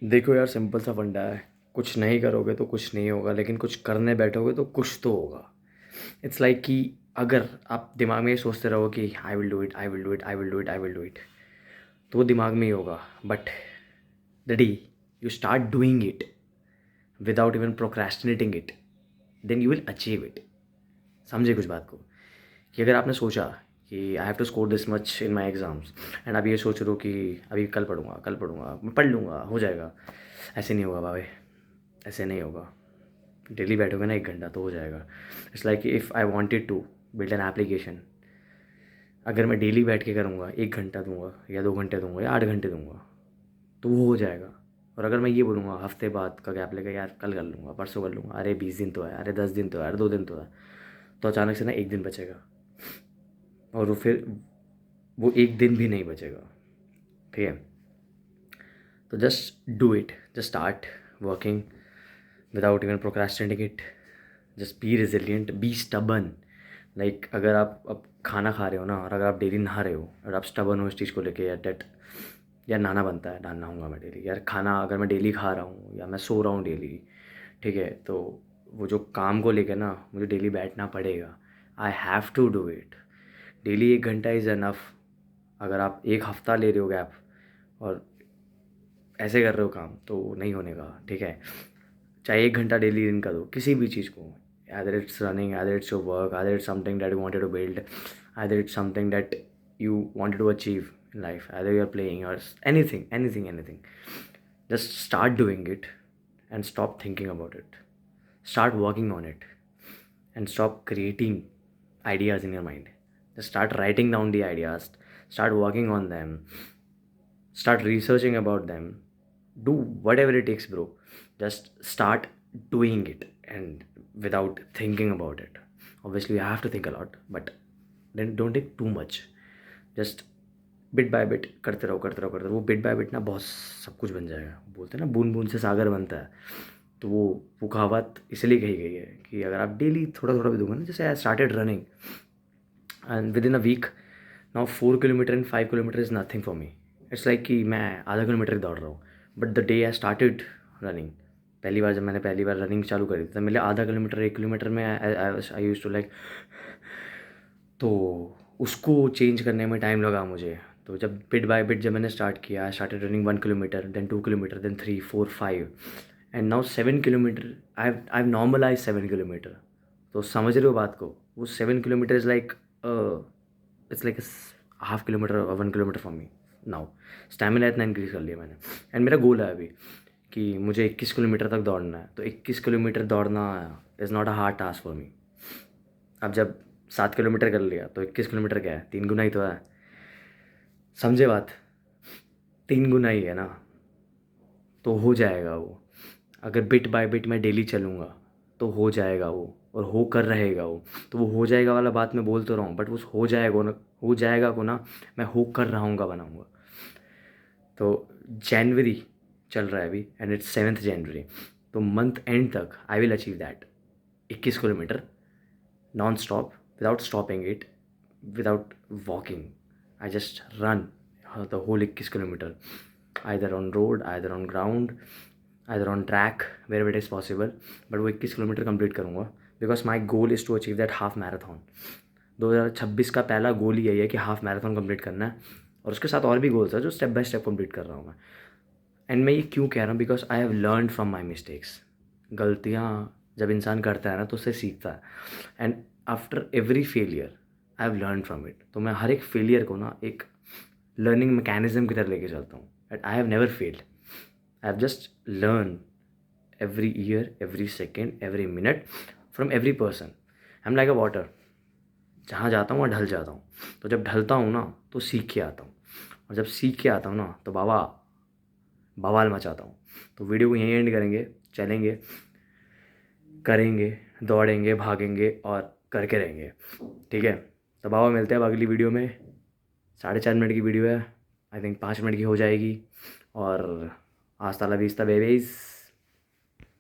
देखो यार, सिंपल सा फंडा है। कुछ नहीं करोगे तो कुछ नहीं होगा, लेकिन कुछ करने बैठोगे तो कुछ तो होगा। इट्स लाइक कि अगर आप दिमाग में ये सोचते रहो कि I will do it, I will do it, I will do it, I will do it, तो वो दिमाग में ही होगा। But the day you start doing it without even procrastinating it, then you will achieve it. समझे कुछ बात को? कि अगर आपने सोचा कि I have to score this much in my exams, and आप ये सोच रहे हो कि अभी कल पढ़ूंगा, कल पढ़ूंगा, मैं पढ़ लूँगा, हो जाएगा। ऐसे नहीं होगा भाई, ऐसे नहीं होगा। डेली बैठोगे ना 1 घंटा तो हो जाएगा। It's like if I wanted to build an application, अगर मैं डेली बैठ के करूँगा, 1 घंटा दूंगा या 2 घंटे दूंगा या 8 घंटे दूंगा, तो वो हो जाएगा। और अगर मैं ये बोलूँगा हफ्ते बाद का गैप लेकर, यार कल कर लूँगा, परसों कर लूँगा, अरे 20 दिन तो है, अरे 10 दिन तो है, अरे 2 दिन तो है, तो अचानक से ना 1 दिन बचेगा। और वो फिर वो 1 दिन भी नहीं बचेगा। ठीक है? तो just do it, just start working without even procrastinating it. Just be resilient, be stubborn. Like अगर आप अब खाना खा रहे हो ना, और अगर आप डेली नहा रहे हो और आप स्टबन हो इस चीज़ को लेके, या डेट, यार नहाना बनता है, नहाऊंगा मैं डेली, यार खाना अगर मैं डेली खा रहा हूँ या मैं सो रहा हूँ डेली, ठीक है, तो वो जो काम को लेकर ना मुझे डेली बैठना पड़ेगा। I have to do it. Daily 1 घंटा इज़ अनफ। अगर आप एक हफ़्ता ले रहे हो गैप और ऐसे कर रहे हो काम, तो नहीं होने का। ठीक है? चाहे 1 घंटा डेली दिन का दो किसी भी चीज़ को, either it's running, either it's your work, either it's something that you wanted to build, either it's something that you wanted to achieve in life, either you're playing or anything. Just start doing it and stop thinking about it. Start working on it and stop creating ideas in your mind. Just start writing down the ideas, start working on them, start researching about them. Do whatever it takes, bro. Just start doing it, and without thinking about it. Obviously you have to think a lot, but then don't take too much. Just bit by bit करते रहो, करते रहो, करते रहो। वो bit by bit ना बहुत सब कुछ बन जाएगा। बोलते हैं ना, बूंद बूंद से सागर बनता है। तो वो कहावत इसलिए कही गई है कि अगर आप डेली थोड़ा थोड़ा भी दोगे ना, जैसे I started running and within a week now 4 kilometre and 5 kilometre is nothing for me. It's like कि मैं आधा किलोमीटर ही दौड़ रहा हूँ। But the day I started running, पहली बार जब मैंने पहली बार रनिंग चालू करी थी, तब मेरे आधा किलोमीटर 1 किलोमीटर में आई यूज़ टू लाइक, तो उसको चेंज करने में टाइम लगा मुझे। तो जब बिट बाय बिट जब मैंने स्टार्ट किया, I started running 1 kilometre, then 2 kilometre, then 3, 4, 5, and now 7 kilometre. I have normalize 7 kilometre. तो समझ रहे हो बात को? वो 7 kilometre is like it's like half kilometre और 1 kilometre for me now. Stamina इतना इंक्रीज़ कर लिया मैंने। एंड मेरा गोल है अभी कि मुझे 21 किलोमीटर तक दौड़ना है। तो 21 किलोमीटर दौड़ना is not a hard task for me. अब जब 7 किलोमीटर कर लिया तो 21 किलोमीटर क्या है, 3 गुना ही तो है। समझे बात? 3 गुना ही है ना, तो हो जाएगा वो। अगर बिट बाय बिट मैं डेली चलूँगा तो हो जाएगा वो, और हो कर रहेगा वो। तो वो हो जाएगा वाला बात मैं बोल तो रहा हूँ, बट वो हो जाएगा ना, हो जाएगा को ना मैं हो कर रहा हूँ का बनाऊँगा। तो जनवरी चल रहा है अभी, एंड इट्स 7th जनवरी। तो मंथ एंड तक I will achieve that 21 kilometre non stop, without stopping it, without walking. I just run the whole 21 kilometer, either on road, either on ground, either on track, wherever it is possible. But वो 21 kilometre complete करूँगा, because my goal is to achieve that half marathon. 2026 का पहला गोल ही यही है कि half marathon complete करना है। और उसके साथ और भी गोल्स है जो स्टेप बाय स्टेप कंप्लीट कर रहा हूँ मैं। एंड मैं ये क्यों कह रहा हूँ? Because I have learn from my mistakes. गलतियाँ जब इंसान करता है ना तो उससे सीखता है। And after every failure I have learn from it. तो मैं हर एक फेलियर को ना एक लर्निंग मैकेनिज्म की तरह लेके चलता हूँ। At I have never failed, I have just learn every year, every second, every minute from every person. I am like a water, जहाँ जाता हूँ वहाँ ढल जाता हूँ। तो जब ढलता हूँ ना तो सीख के आता हूँ, और जब सीख के आता हूँ ना तो बाबा बवाल मचाता हूँ। तो वीडियो को यहीं एंड करेंगे, चलेंगे, करेंगे, दौड़ेंगे, भागेंगे और करके रहेंगे। ठीक है? तो बाबा मिलते हैं अब अगली वीडियो में। 4.5 मिनट की वीडियो है, आई थिंक 5 मिनट की हो जाएगी। और आस्ता ला विस्ता बेबीज़।